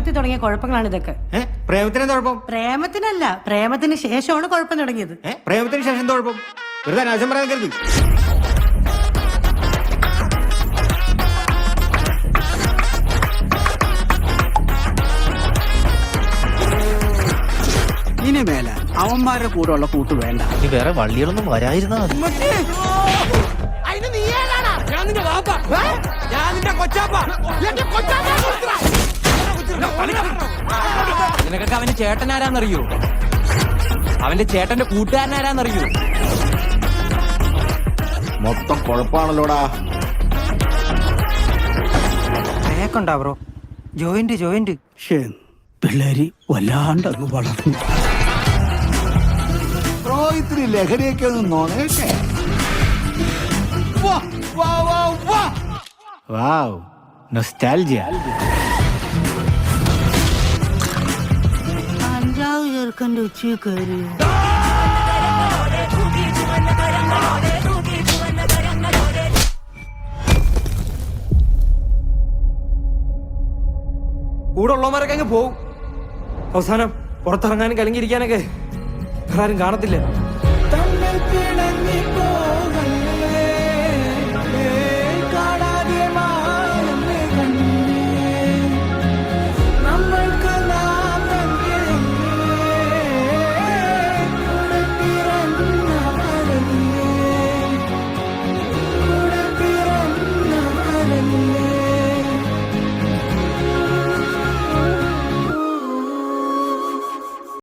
പ്രേമത്തിൽ തുടങ്ങിയ കുഴപ്പങ്ങളാണ് ഇതൊക്കെ. പ്രേമത്തിന് കുഴപ്പം? പ്രേമത്തിനല്ല, പ്രേമത്തിന് ശേഷമാണ് കുഴപ്പം തുടങ്ങിയത്. പ്രേമത്തിന് ശേഷം കുഴപ്പം? വെറുതെ അനാവശ്യം പറയാൻ കരുതി. ഇനി മേല അവന്മാരുടെ കൂടെ ഉള്ള കൂട്ട് വേണ്ട. ഇനി വേറെ വള്ളികളൊന്നും വരായിരുന്നാ മതി. നിനക്കൊക്കെ അവന്റെ ചേട്ടനാരാന്നറിയോ? അവന്റെ ചേട്ടന്റെ കൂട്ടുകാരനാരാന്നറിയോ? മൊത്തം കുഴപ്പാണല്ലോടാ. കേക്കണ്ടാ ബ്രോ? ജോയിന്റ് പിള്ളേര് വല്ലാണ്ടങ്ങ് വളർന്നു. ബ്രോ ഇത്തിരി ലഹരിയൊക്കെ ഒന്ന് നോക്കേ. വാവ്, നൊസ്റ്റാൾജിയ. അഞ്ചാവ് ചേർക്കന്റെ ഉച്ച കയറി കൂടെ ഉള്ളവന്മാരൊക്കെ അങ്ങ് പോവും. അവസാനം പുറത്തിറങ്ങാനും കലങ്ങിയിരിക്കാനൊക്കെ ആരും കാണത്തില്ല.